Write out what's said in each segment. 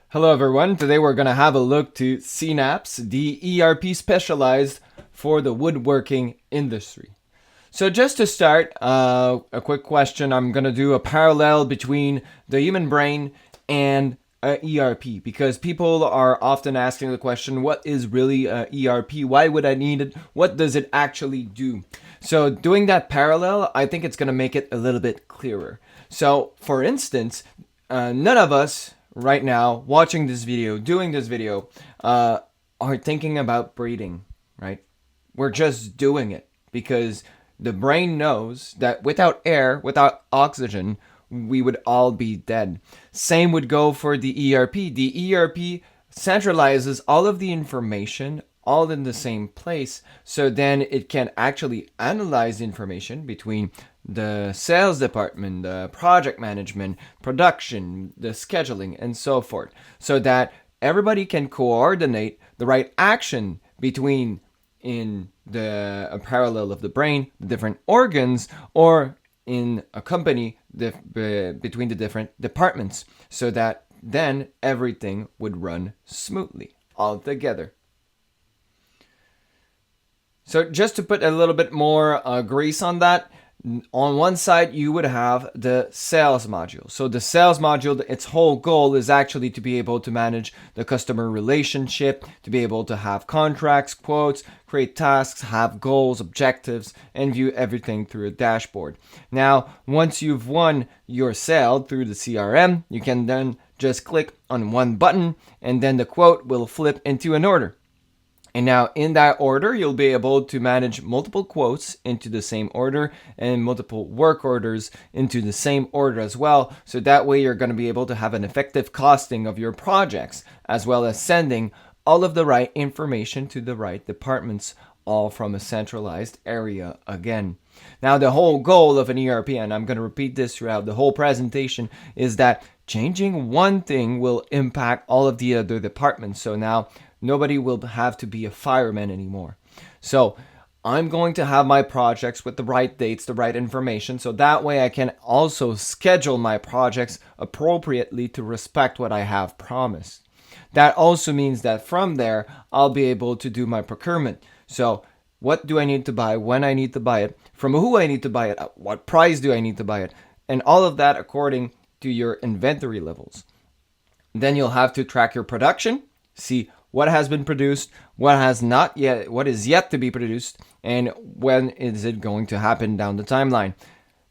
Hello everyone, today we're going to have a look to Cienapps, the ERP specialized for the woodworking industry. So just to start, a quick question. I'm going to do a parallel between the human brain and ERP because people are often asking the question, what is really ERP? Why would I need it? What does it actually do? So doing that parallel, I think it's going to make it a little bit clearer. So for instance, none of us right now watching this video, doing this video, are thinking about breathing, right? We're just doing it because the brain knows that without air, without oxygen, we would all be dead. Same would go for the ERP. The ERP centralizes all of the information all in the same place, so then it can actually analyze information between the sales department, the project management, production, the scheduling, and so forth, so that everybody can coordinate the right action between in the parallel of the brain, the different organs, or in a company between the different departments, so that then everything would run smoothly all together. So just to put a little bit more grease on that, on one side you would have the sales module. So the sales module, its whole goal is actually to be able to manage the customer relationship, to be able to have contracts, quotes, create tasks, have goals, objectives, and view everything through a dashboard. Now, once you've won your sale through the CRM, you can then just click on one button and then the quote will flip into an order. And now in that order, you'll be able to manage multiple quotes into the same order and multiple work orders into the same order as well. So that way you're going to be able to have an effective costing of your projects, as well as sending all of the right information to the right departments, all from a centralized area again. Now the whole goal of an ERP, and I'm going to repeat this throughout the whole presentation, is that changing one thing will impact all of the other departments. So now nobody will have to be a fireman anymore. So I'm going to have my projects with the right dates, the right information, so that way I can also schedule my projects appropriately to respect what I have promised. That also means that from there, I'll be able to do my procurement. So what do I need to buy, when I need to buy it, from who I need to buy it, at what price do I need to buy it, and all of that according to your inventory levels. Then you'll have to track your production, see what has been produced, what is yet to be produced, and when is it going to happen down the timeline.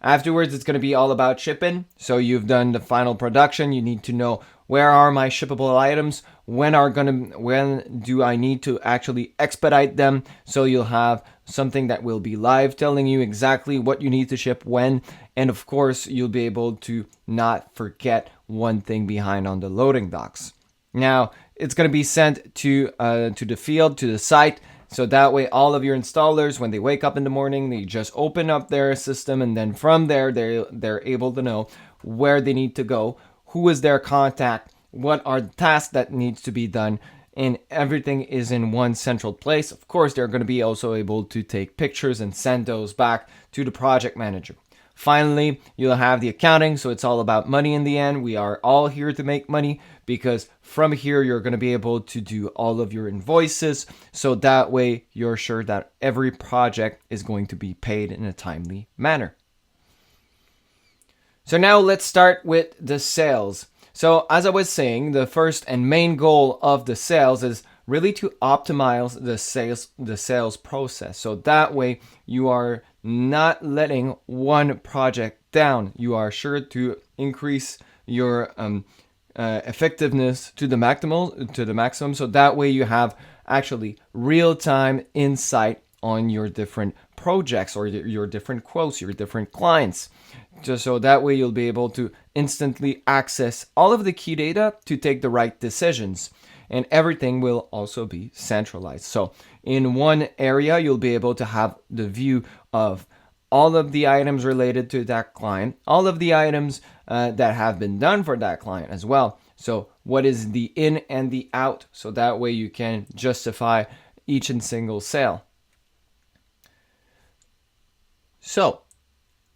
Afterwards, it's going to be all about shipping. So you've done the final production. You need to know, where are my shippable items? When do I need to actually expedite them? So you'll have something that will be live telling you exactly what you need to ship when. And of course, you'll be able to not forget one thing behind on the loading docks. Now, it's going to be sent to the field, to the site. So that way, all of your installers, when they wake up in the morning, they just open up their system, and then from there, they're able to know where they need to go, who is their contact, what are the tasks that needs to be done, and everything is in one central place. Of course, they're going to be also able to take pictures and send those back to the project manager. Finally, you'll have the accounting, so it's all about money in the end. We are all here to make money, because from here you're going to be able to do all of your invoices, so that way you're sure that every project is going to be paid in a timely manner. So now let's start with the sales. So as I was saying, the first and main goal of the sales is really to optimize the sales process. So that way you are not letting one project down. You are sure to increase your effectiveness to the maximum. So that way you have actually real-time insight on your different projects or your different quotes, your different clients. Just so that way you'll be able to instantly access all of the key data to take the right decisions. And everything will also be centralized. So in one area, you'll be able to have the view of all of the items related to that client, all of the items that have been done for that client as well. So what is the in and the out? So that way you can justify each and single sale. So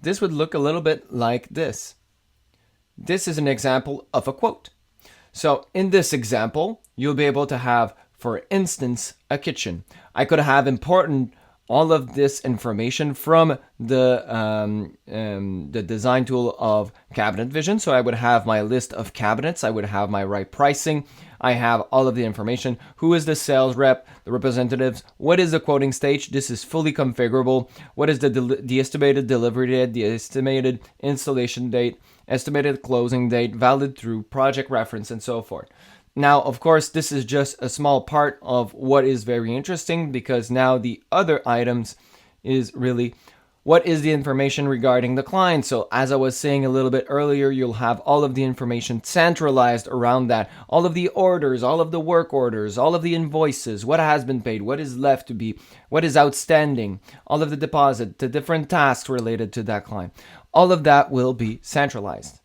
this would look a little bit like this. This is an example of a quote. So in this example, you'll be able to have, for instance, a kitchen. I could have important all of this information from the design tool of Cabinet Vision. So I would have my list of cabinets. I would have my right pricing. I have all of the information. Who is the sales rep, the representatives? What is the quoting stage? This is fully configurable. What is the estimated delivery date, the estimated installation date, estimated closing date, valid through project reference, and so forth. Now, of course, this is just a small part of what is very interesting, because now the other items is really what is the information regarding the client. So as I was saying a little bit earlier, you'll have all of the information centralized around that. All of the orders, all of the work orders, all of the invoices, what has been paid, what is left to be, what is outstanding, all of the deposit, the different tasks related to that client. All of that will be centralized.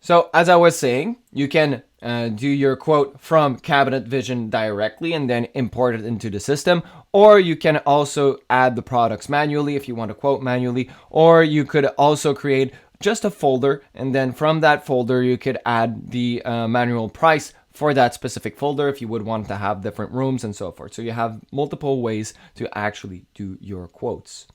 So as I was saying, you can do your quote from Cabinet Vision directly and then import it into the system, or you can also add the products manually if you want to quote manually, or you could also create just a folder, and then from that folder you could add the manual price for that specific folder if you would want to have different rooms and so forth. So you have multiple ways to actually do your quotes.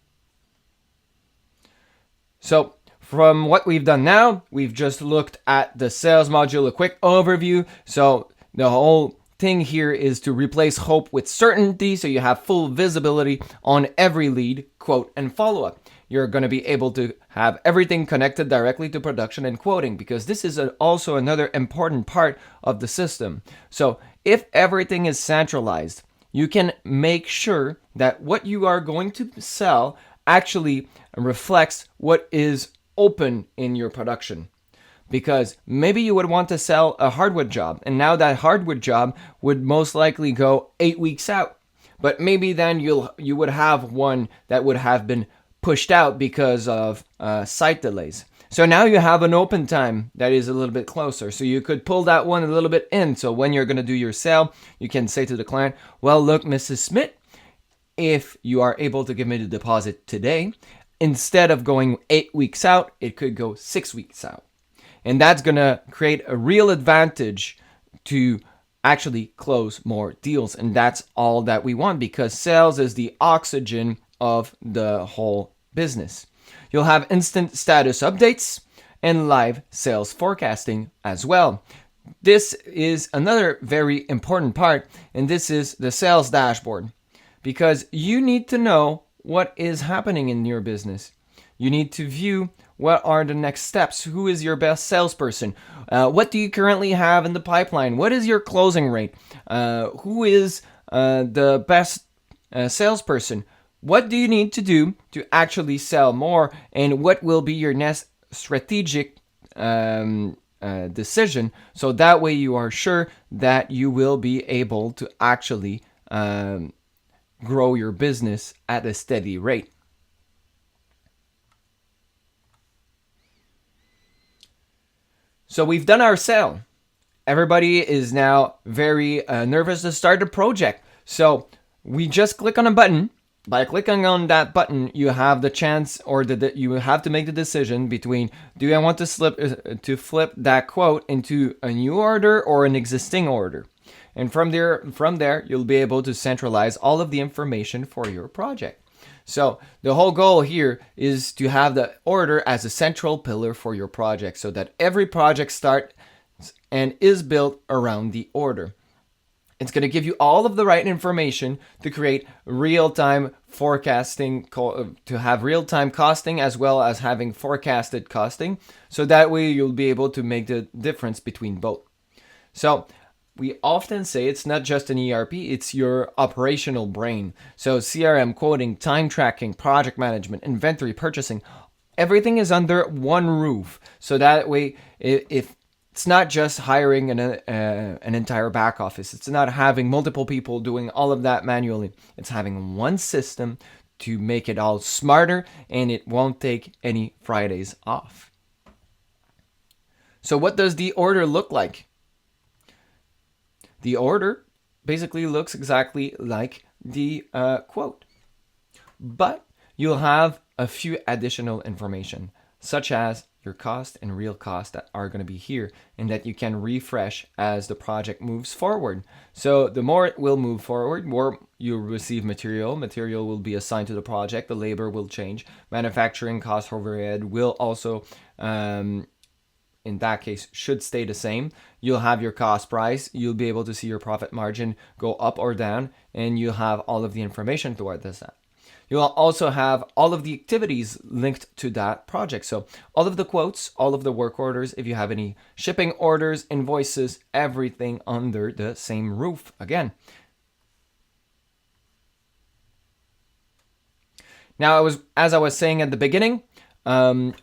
So from what we've done now, we've just looked at the sales module, a quick overview. So the whole thing here is to replace hope with certainty, so you have full visibility on every lead, quote, and follow-up. You're going to be able to have everything connected directly to production and quoting, because this is also another important part of the system. So if everything is centralized, you can make sure that what you are going to sell actually reflects what is open in your production. Because maybe you would want to sell a hardwood job, and now that hardwood job would most likely go 8 weeks out. But maybe then you would have one that would have been pushed out because of site delays. So now you have an open time that is a little bit closer. So you could pull that one a little bit in. So when you're going to do your sale, you can say to the client, well, look, Mrs. Smith, if you are able to give me the deposit today, instead of going 8 weeks out, it could go 6 weeks out. And that's going to create a real advantage to actually close more deals. And that's all that we want, because sales is the oxygen of the whole business. You'll have instant status updates and live sales forecasting as well. This is another very important part, and this is the sales dashboard, because you need to know what is happening in your business. You need to view what are the next steps. Who is your best salesperson? What do you currently have in the pipeline? What is your closing rate? Who is the best salesperson? What do you need to do to actually sell more? And what will be your next strategic decision? So that way you are sure that you will be able to actually grow your business at a steady rate. So we've done our sale. Everybody is now very nervous to start the project. So we just click on a button. By clicking on that button, you have the chance, or you have to make the decision between, do I want to flip that quote into a new order or an existing order? And from there, you'll be able to centralize all of the information for your project. So the whole goal here is to have the order as a central pillar for your project, so that every project starts and is built around the order. It's going to give you all of the right information to create real-time forecasting, to have real-time costing as well as having forecasted costing. So that way you'll be able to make the difference between both. So we often say it's not just an ERP, it's your operational brain. So CRM, quoting, time tracking, project management, inventory, purchasing, everything is under one roof. So that way, if it's not just hiring an entire back office, it's not having multiple people doing all of that manually. It's having one system to make it all smarter, and it won't take any Fridays off. So what does the order look like? The order basically looks exactly like the quote, but you'll have a few additional information. such as your cost and real cost that are going to be here, and that you can refresh as the project moves forward. So the more it will move forward, more you'll receive material. Material will be assigned to the project. The labor will change. Manufacturing cost overhead will also, in that case, should stay the same. You'll have your cost price. You'll be able to see your profit margin go up or down, and you'll have all of the information toward this. You'll also have all of the activities linked to that project. So all of the quotes, all of the work orders, if you have any shipping orders, invoices, everything under the same roof again. Now, as I was saying at the beginning,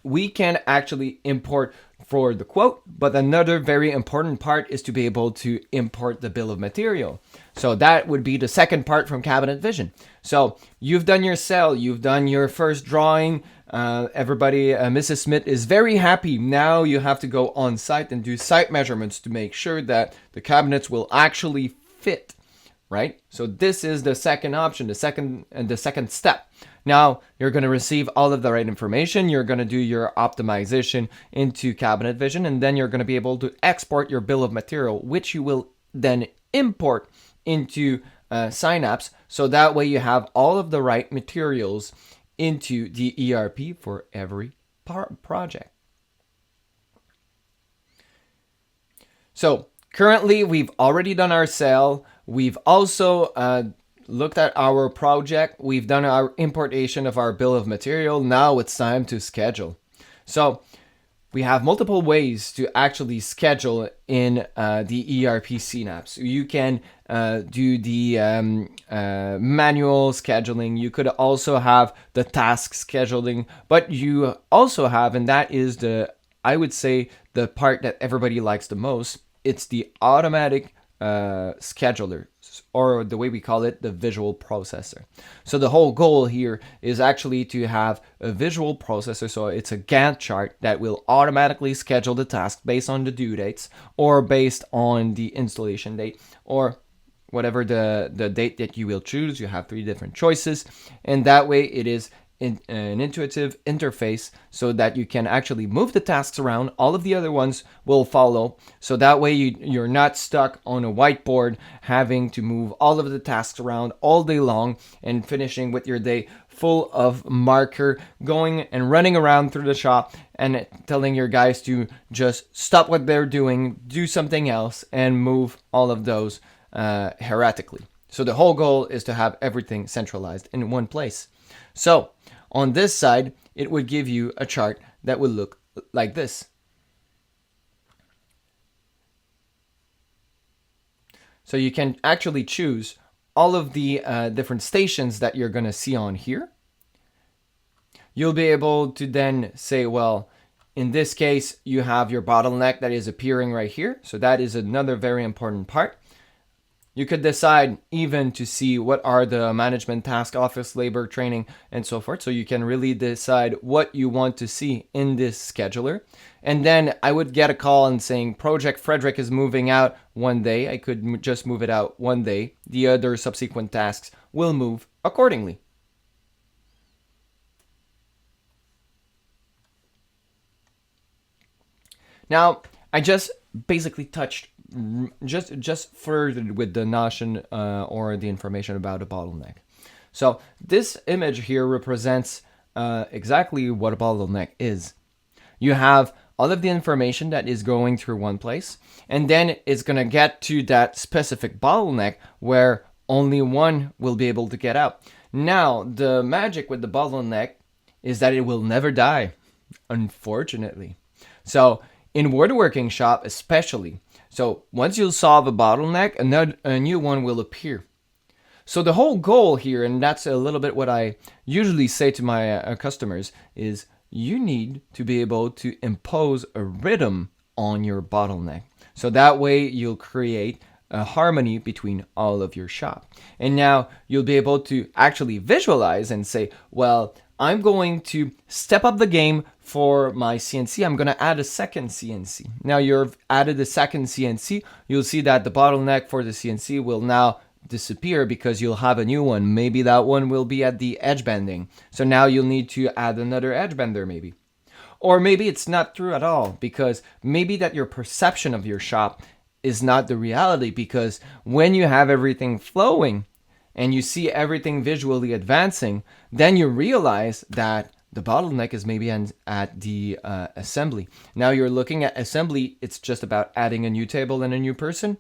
we can actually import for the quote, but another very important part is to be able to import the bill of material. So that would be the second part from Cabinet Vision. So you've done your cell, you've done your first drawing. Everybody, Mrs. Smith is very happy. Now you have to go on site and do site measurements to make sure that the cabinets will actually fit, right? So this is the second option, the second step. Now you're going to receive all of the right information. You're going to do your optimization into Cabinet Vision, and then you're going to be able to export your bill of material, which you will then import into Cienapps. So that way you have all of the right materials into the ERP for every project. So currently we've already done our sale. We've also looked at our project. We've done our importation of our bill of material. Now it's time to schedule. So we have multiple ways to actually schedule in the ERP Cienapps. You can do the manual scheduling. You could also have the task scheduling, but you also have, and that is I would say, the part that everybody likes the most. It's the automatic scheduler, or the way we call it, the visual processor. So the whole goal here is actually to have a visual processor. So it's a Gantt chart that will automatically schedule the task based on the due dates, or based on the installation date, or whatever the date that you will choose. You have 3 different choices, and that way it is an intuitive interface so that you can actually move the tasks around. All of the other ones will follow. So that way you're not stuck on a whiteboard having to move all of the tasks around all day long and finishing with your day full of marker, going and running around through the shop and telling your guys to just stop what they're doing, do something else, and move all of those heretically. So the whole goal is to have everything centralized in one place. So on this side, it would give you a chart that would look like this. So you can actually choose all of the different stations that you're going to see on here. You'll be able to then say, well, in this case, you have your bottleneck that is appearing right here. So that is another very important part. You could decide even to see what are the management task, office, labor, training, and so forth. So you can really decide what you want to see in this scheduler. And then I would get a call and saying Project Frederick is moving out one day. I could just move it out one day. The other subsequent tasks will move accordingly. Now, I just basically touched just further with the notion or the information about a bottleneck. So this image here represents exactly what a bottleneck is. You have all of the information that is going through one place, and then it's going to get to that specific bottleneck where only one will be able to get out. Now, the magic with the bottleneck is that it will never die, unfortunately. So in woodworking shop especially, so once you solve a bottleneck, a new one will appear. So the whole goal here, and that's a little bit what I usually say to my customers, is you need to be able to impose a rhythm on your bottleneck. So that way you'll create a harmony between all of your shop. And now you'll be able to actually visualize and say, well, I'm going to step up the game for my CNC. I'm going to add a second CNC. Now you've added a second CNC. You'll see that the bottleneck for the CNC will now disappear because you'll have a new one. Maybe that one will be at the edge bending. So now you'll need to add another edge bender maybe. Or maybe it's not true at all, because maybe that your perception of your shop is not the reality, because when you have everything flowing and you see everything visually advancing, then you realize that the bottleneck is maybe at the assembly. Now you're looking at assembly, it's just about adding a new table and a new person.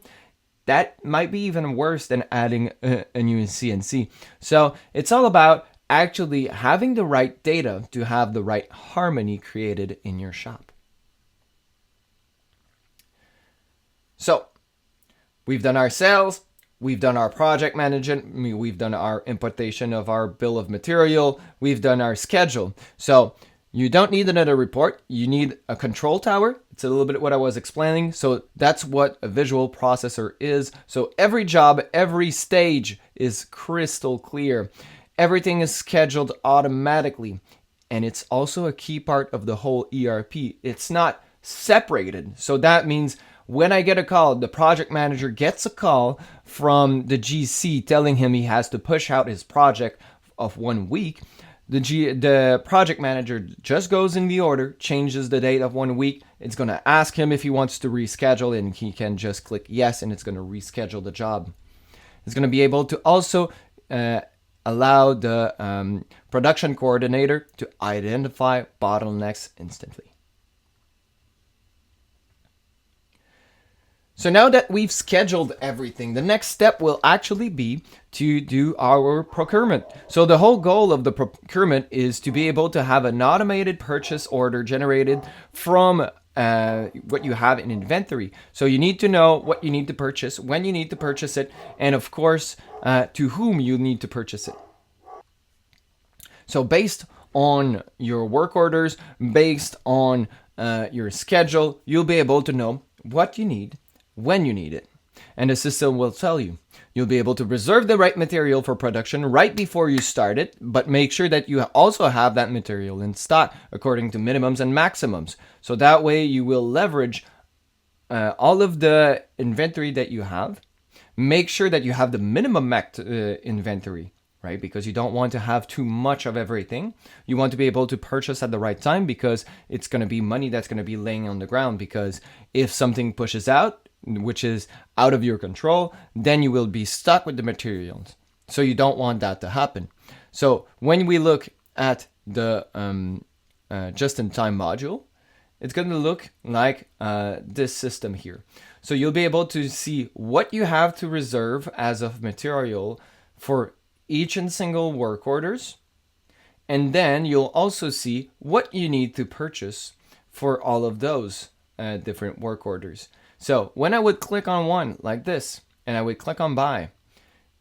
That might be even worse than adding a new CNC. So it's all about actually having the right data to have the right harmony created in your shop. So we've done our sales, we've done our project management, we've done our importation of our bill of material, we've done our schedule. So you don't need another report, you need a control tower. It's a little bit what I was explaining. So that's what a visual processor is. So every job, every stage is crystal clear. Everything is scheduled automatically. And it's also a key part of the whole ERP. It's not separated. So that means when I get a call, the project manager gets a call from the GC telling him he has to push out his project of 1 week. The project manager just goes in the order, changes the date of 1 week. It's going to ask him if he wants to reschedule, and he can just click yes, and it's going to reschedule the job. It's going to be able to also allow the production coordinator to identify bottlenecks instantly. So now that we've scheduled everything, the next step will actually be to do our procurement. So the whole goal of the procurement is to be able to have an automated purchase order generated from what you have in inventory. So you need to know what you need to purchase, when you need to purchase it, and of course, to whom you need to purchase it. So based on your work orders, based on your schedule, you'll be able to know what you need, when you need it. And the system will tell you. You'll be able to reserve the right material for production right before you start it, but make sure that you also have that material in stock according to minimums and maximums. So that way you will leverage all of the inventory that you have. Make sure that you have the minimum inventory, right? Because you don't want to have too much of everything. You want to be able to purchase at the right time, because it's going to be money that's going to be laying on the ground. Because if something pushes out, which is out of your control, then you will be stuck with the materials. So you don't want that to happen. So when we look at the just-in-time module, it's going to look like this system here. So you'll be able to see what you have to reserve as of material for each and single work orders. And then you'll also see what you need to purchase for all of those different work orders. So when I would click on one like this, and I would click on buy,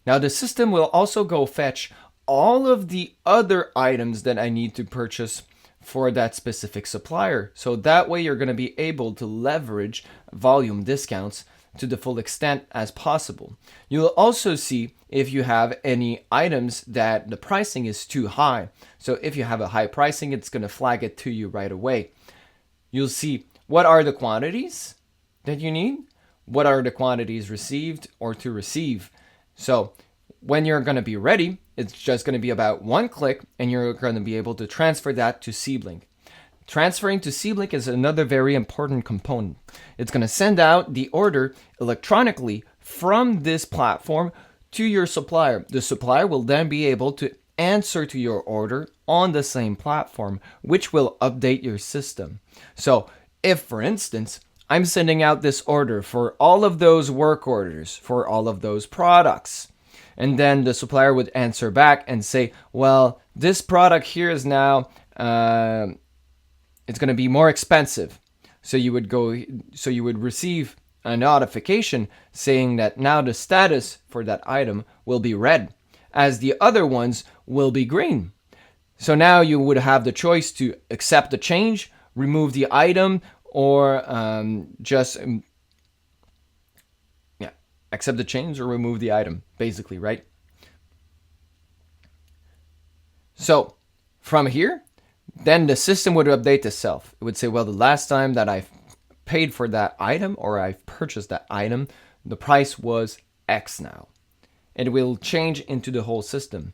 now the system will also go fetch all of the other items that I need to purchase for that specific supplier. So that way you're going to be able to leverage volume discounts to the full extent as possible. You'll also see if you have any items that the pricing is too high. So if you have a high pricing, it's going to flag it to you right away. You'll see what are the quantities that you need, what are the quantities received or to receive. So when you're going to be ready, it's just going to be about one click, and you're going to be able to transfer that to Seablink. Transferring to Seablink is another very important component. It's going to send out the order electronically from this platform to your supplier. The supplier will then be able to answer to your order on the same platform, which will update your system. So if, for instance, I'm sending out this order for all of those work orders, for all of those products, and then the supplier would answer back and say, well, this product here is now, it's going to be more expensive. So you would receive a notification saying that now the status for that item will be red, as the other ones will be green. So now you would have the choice to accept the change, remove the item, or accept the change or remove the item, basically, right? So from here, then the system would update itself. It would say, well, the last time that I've paid for that item or I've purchased that item, the price was X now. And it will change into the whole system.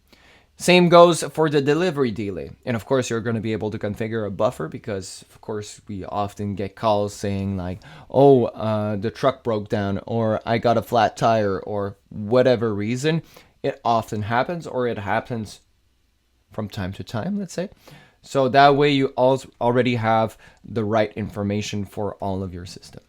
Same goes for the delivery delay. And of course, you're going to be able to configure a buffer because, of course, we often get calls saying like, oh, the truck broke down, or I got a flat tire, or whatever reason. It often happens, or it happens from time to time, let's say. So that way you already have the right information for all of your system.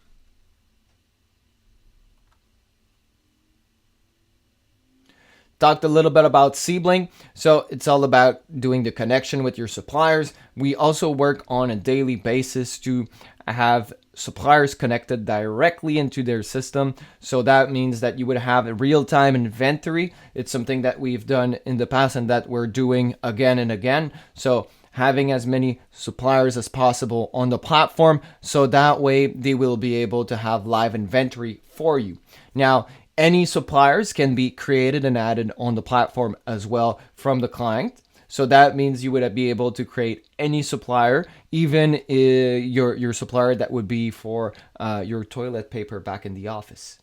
Talked a little bit about Sibling. So it's all about doing the connection with your suppliers. We also work on a daily basis to have suppliers connected directly into their system. So that means that you would have a real-time inventory. It's something that we've done in the past and that we're doing again and again. So having as many suppliers as possible on the platform, so that way they will be able to have live inventory for you. Now, any suppliers can be created and added on the platform as well from the client. So that means you would be able to create any supplier, even your supplier that would be for your toilet paper back in the office.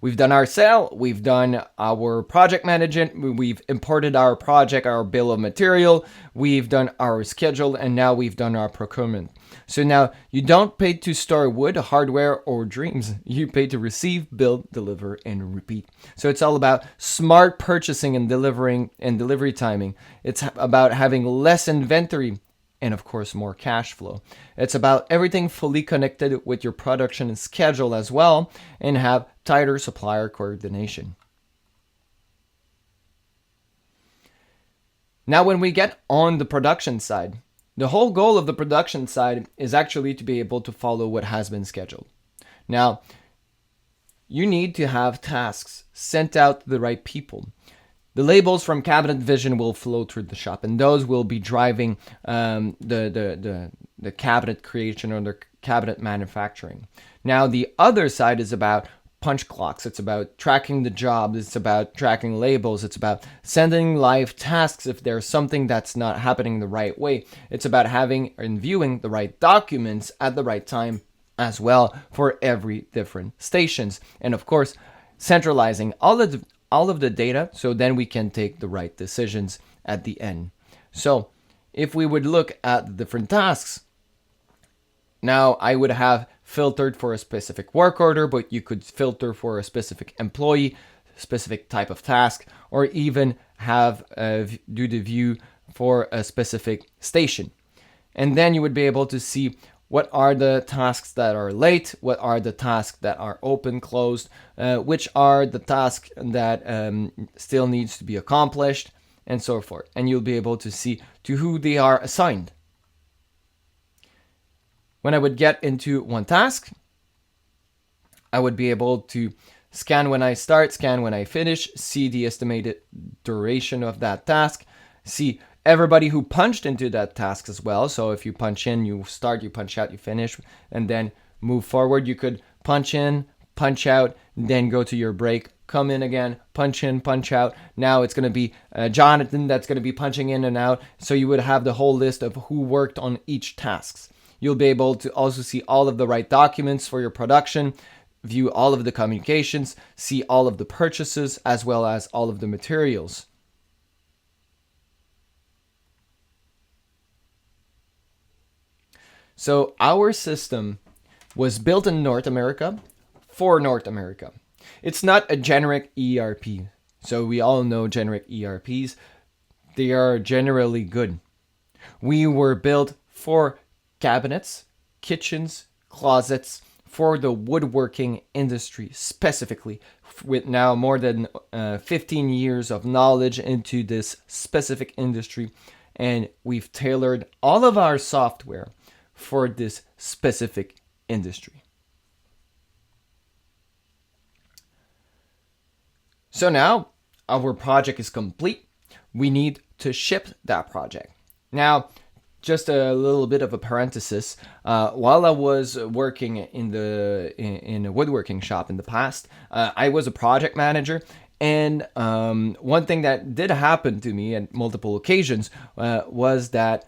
We've done our sale, we've done our project management, we've imported our project, our bill of material, we've done our schedule, and now we've done our procurement. So now you don't pay to store wood, hardware, or dreams. You pay to receive, build, deliver, and repeat. So it's all about smart purchasing and delivery timing. It's about having less inventory and of course more cash flow. It's about everything fully connected with your production schedule as well, and have tighter supplier coordination. Now when we get on the production side, the whole goal of the production side is actually to be able to follow what has been scheduled. Now, you need to have tasks sent out to the right people. The labels from Cabinet Vision will flow through the shop, and those will be driving the cabinet creation or the cabinet manufacturing. Now, the other side is about punch clocks. It's about tracking the job. It's about tracking labels. It's about sending live tasks if there's something that's not happening the right way. It's about having and viewing the right documents at the right time as well for every different stations. And of course, centralizing all of the data, so then we can take the right decisions at the end. So if we would look at the different tasks, now I would have filtered for a specific work order, but you could filter for a specific employee, specific type of task, or even have do the view for a specific station. And then you would be able to see what are the tasks that are late, what are the tasks that are open, closed, which are the tasks that still needs to be accomplished, and so forth. And you'll be able to see to who they are assigned. When I would get into one task, I would be able to scan when I start, scan when I finish, see the estimated duration of that task, see everybody who punched into that task as well. So if you punch in, you start, you punch out, you finish, and then move forward. You could punch in, punch out, then go to your break, come in again, punch in, punch out. Now it's going to be Jonathan that's going to be punching in and out. So you would have the whole list of who worked on each task. You'll be able to also see all of the right documents for your production, view all of the communications, see all of the purchases, as well as all of the materials. So our system was built in North America for North America. It's not a generic ERP. So we all know generic ERPs. They are generally good. We were built for cabinets, kitchens, closets, for the woodworking industry specifically, with now more than 15 years of knowledge into this specific industry. And we've tailored all of our software for this specific industry. So now our project is complete. We need to ship that project. Now, just a little bit of a parenthesis. While I was working in a woodworking shop in the past, I was a project manager. And one thing that did happen to me at multiple occasions was that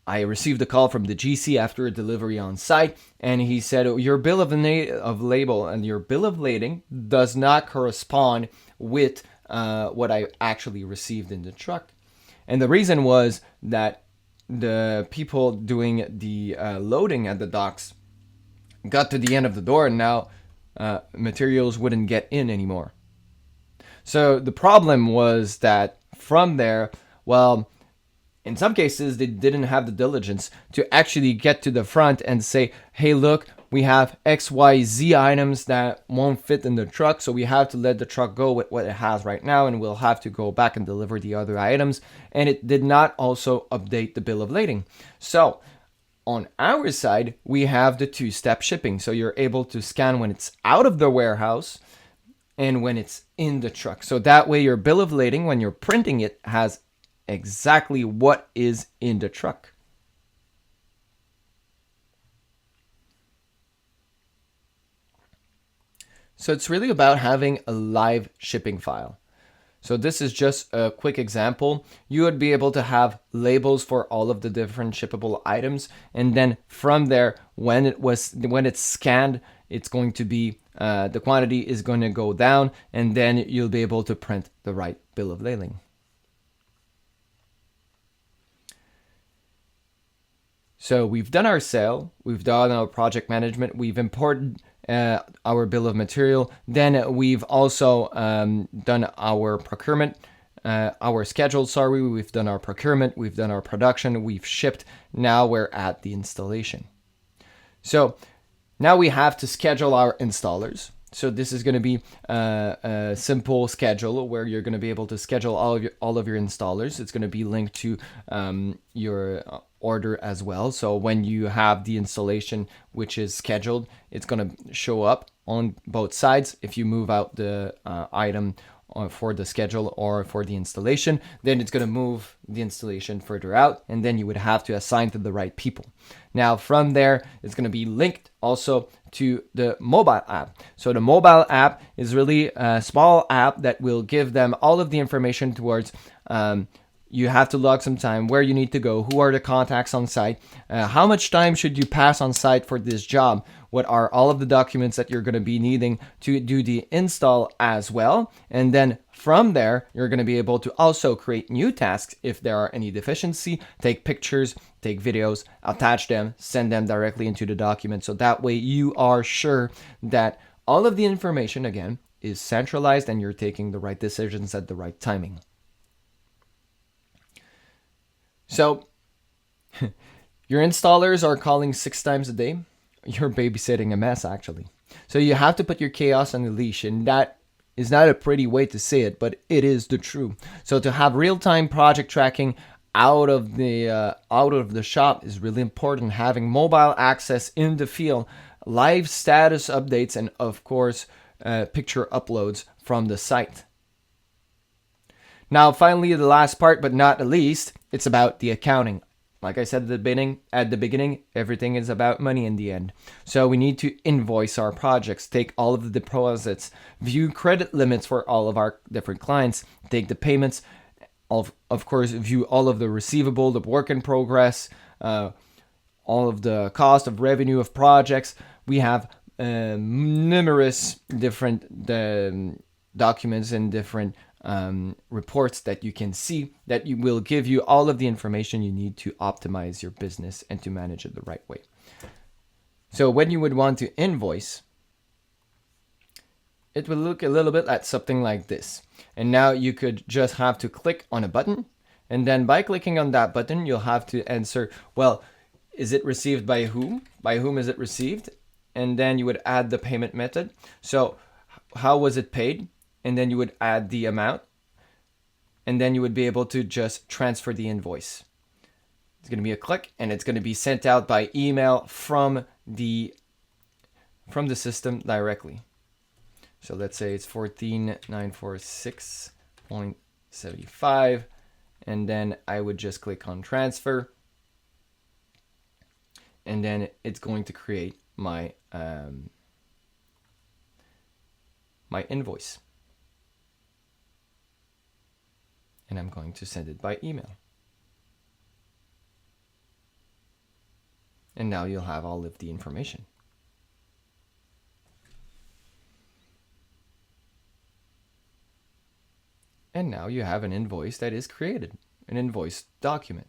I received a call from the GC after a delivery on site, and he said, your bill of label and your bill of lading does not correspond with what I actually received in the truck. And the reason was that the people doing the loading at the docks got to the end of the door, and now materials wouldn't get in anymore. So the problem was that from there, well, in some cases, they didn't have the diligence to actually get to the front and say, hey, look, we have XYZ items that won't fit in the truck, so we have to let the truck go with what it has right now, and we'll have to go back and deliver the other items. And it did not also update the bill of lading. So on our side, we have the two-step shipping. So you're able to scan when it's out of the warehouse and when it's in the truck. So that way your bill of lading, when you're printing it, has exactly what is in the truck. So it's really about having a live shipping file. So this is just a quick example. You would be able to have labels for all of the different shippable items, and then from there, when it's scanned, it's going to be the quantity is going to go down, and then you'll be able to print the right bill of lading. So we've done our sale, we've done our project management, we've imported our bill of material, then we've also done our procurement, our schedule, we've done our procurement, we've done our production, we've shipped, now we're at the installation. So now we have to schedule our installers. So this is going to be a simple schedule where you're going to be able to schedule all of your installers. It's going to be linked to your order as well. So when you have the installation which is scheduled, it's going to show up on both sides. If you move out the item for the schedule or for the installation, then it's going to move the installation further out, and then you would have to assign to the right people. Now from there, it's going to be linked also to the mobile app. So the mobile app is really a small app that will give them all of the information towards you have to log some time, where you need to go, who are the contacts on site, how much time should you pass on site for this job, what are all of the documents that you're going to be needing to do the install as well. And then from there, you're going to be able to also create new tasks if there are any deficiency, take pictures, take videos, attach them, send them directly into the document. So that way you are sure that all of the information, again, is centralized and you're taking the right decisions at the right timing. So your installers are calling 6 times a day. You're babysitting a mess, actually. So you have to put your chaos on the leash, and that is not a pretty way to say it, but it is the truth. So to have real-time project tracking out of the shop is really important. Having mobile access in the field, live status updates, and of course, picture uploads from the site. Now, finally, the last part, but not the least, it's about the accounting. Like I said at the beginning, everything is about money in the end. So we need to invoice our projects, take all of the deposits, view credit limits for all of our different clients, take the payments, of course, view all of the receivable, the work in progress, all of the cost of revenue of projects. We have numerous different documents and different reports that you can see that will give you all of the information you need to optimize your business and to manage it the right way. So when you would want to invoice, it will look a little bit like something like this. And now you could just have to click on a button, and then by clicking on that button, you'll have to answer, well, is it received by whom? By whom is it received? And then you would add the payment method. So how was it paid? And then you would add the amount, and then you would be able to just transfer the invoice. It's going to be a click, and it's going to be sent out by email from the system directly. So let's say it's 14946.75, and then I would just click on transfer, and then it's going to create my my invoice. And I'm going to send it by email. And now you'll have all of the information. and now you have an invoice that is created, an invoice document.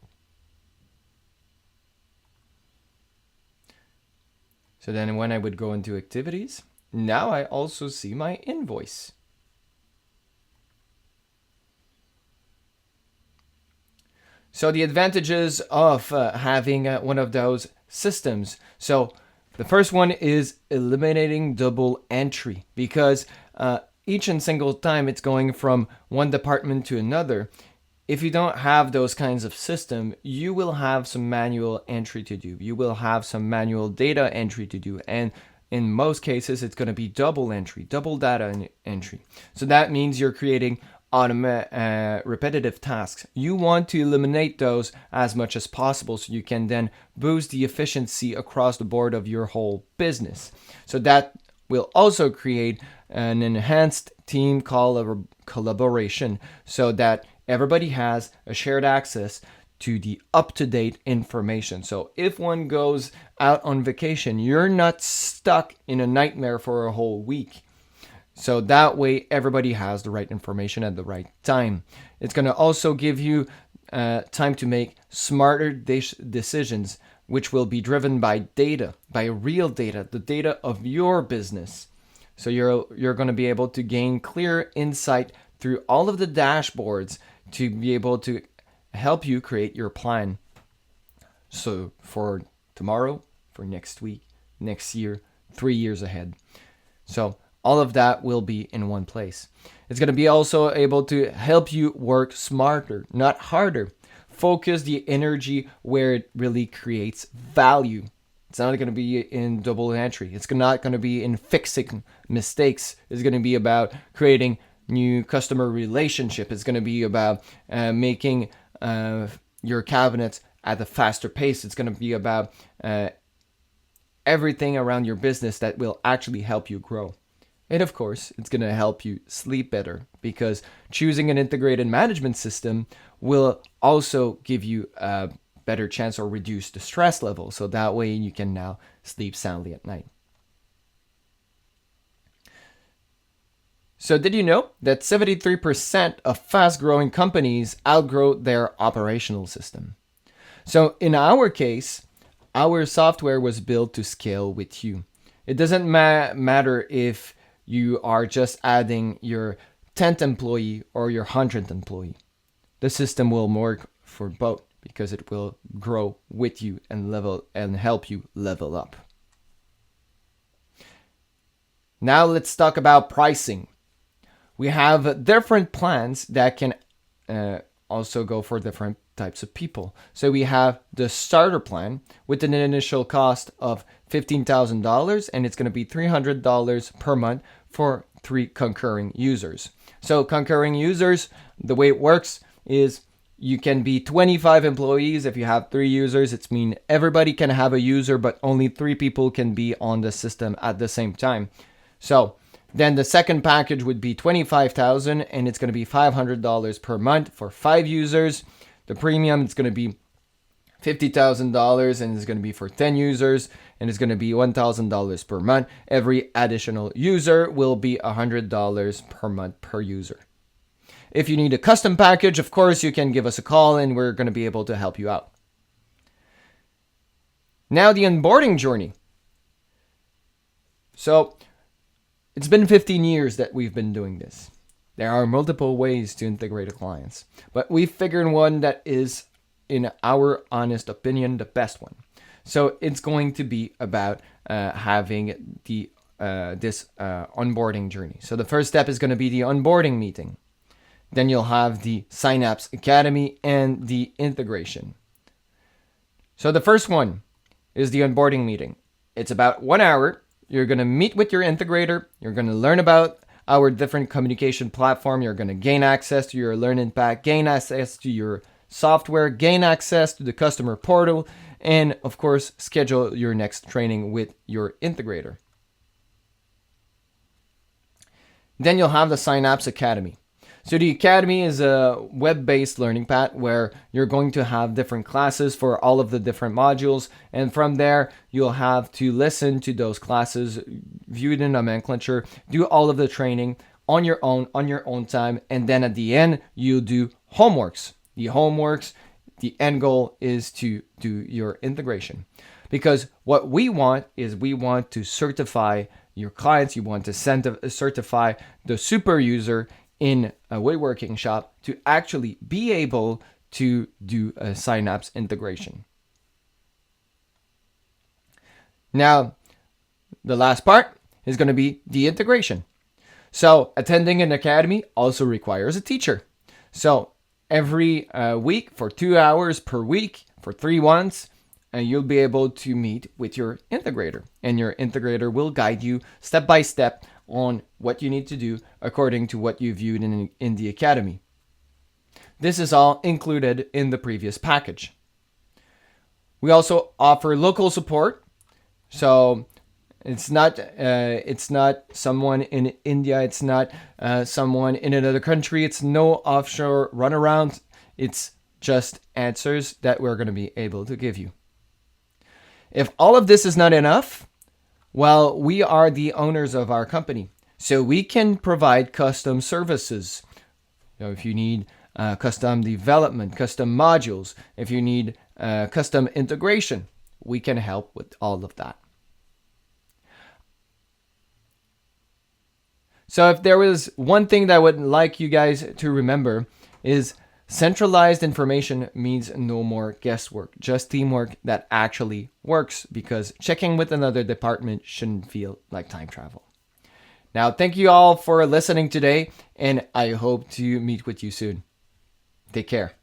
So then when I would go into activities, now I also see my invoice. So the advantages of having one of those systems. So the first one is eliminating double entry, because each and single time it's going from one department to another. If you don't have those kinds of system, you will have some manual entry to do. You will have some manual data entry to do. And in most cases, it's going to be double entry, double data entry. So that means you're creating repetitive tasks. You want to eliminate those as much as possible so you can then boost the efficiency across the board of your whole business. So that will also create an enhanced team collaboration so that everybody has a shared access to the up-to-date information. So if one goes out on vacation, you're not stuck in a nightmare for a whole week. So that way everybody has the right information at the right time. It's going to also give you time to make smarter decisions, which will be driven by data, by real data, the data of your business. So you're going to be able to gain clear insight through all of the dashboards to be able to help you create your plan. So for tomorrow, for next week, next year, 3 years ahead. So all of that will be in one place. It's going to be also able to help you work smarter, not harder. Focus the energy where it really creates value. It's not going to be in double entry. It's not going to be in fixing mistakes. It's going to be about creating new customer relationship. It's going to be about making your cabinets at a faster pace. It's going to be about everything around your business that will actually help you grow. And of course, it's going to help you sleep better, because choosing an integrated management system will also give you a better chance or reduce the stress level. So that way you can now sleep soundly at night. So did you know that 73% of fast-growing companies outgrow their operational system? So in our case, our software was built to scale with you. It doesn't matter if you are just adding your 10th employee or your 100th employee. The system will work for both because it will grow with you and help you level up. Now let's talk about pricing. We have different plans that can also go for different types of people. So we have the starter plan with an initial cost of $15,000, and it's going to be $300 per month for 3 concurring users. So concurring users, the way it works is you can be 25 employees. If you have 3 users, it's mean everybody can have a user, but only 3 people can be on the system at the same time. So then the second package would be $25,000, and it's going to be $500 per month for 5 users. The premium, it's going to be $50,000, and it's going to be for 10 users, and it's going to be $1,000 per month. Every additional user will be $100 per month per user. If you need a custom package, of course, you can give us a call, and we're going to be able to help you out. Now the onboarding journey. So it's been 15 years that we've been doing this. There are multiple ways to integrate clients, but we figured one that is, in our honest opinion, the best one. So it's going to be about having the this onboarding journey. So the first step is going to be the onboarding meeting. Then you'll have the Cienapps Academy and the integration. So the first one is the onboarding meeting. It's about 1 hour. You're going to meet with your integrator. You're going to learn about our different communication platform. You're going to gain access to your learning pack, gain access to your software, gain access to the customer portal, and of course, schedule your next training with your integrator. Then you'll have the Cienapps Academy. So the Academy is a web-based learning path where you're going to have different classes for all of the different modules. And from there, you'll have to listen to those classes, view the nomenclature, do all of the training, on your own time. And then at the end, you do homeworks. The end goal is to do your integration. Because what we want is we want to certify your clients. You want to certify the super user in a woodworking shop to actually be able to do a Cienapps integration. Now, the last part is going to be the integration. So attending an academy also requires a teacher. So every week for 2 hours per week for 3 months, you'll be able to meet with your integrator. And your integrator will guide you step by step on what you need to do according to what you viewed in the academy. This is all included in the previous package. We also offer local support. So it's not someone in India. It's not someone in another country. It's no offshore runaround. It's just answers that we're going to be able to give you. If all of this is not enough, well, we are the owners of our company. So we can provide custom services. If you need custom development, custom modules, if you need custom integration, we can help with all of that. So if there was one thing that I would like you guys to remember is centralized information means no more guesswork, just teamwork that actually works, because checking with another department shouldn't feel like time travel. Now, thank you all for listening today, and I hope to meet with you soon. Take care.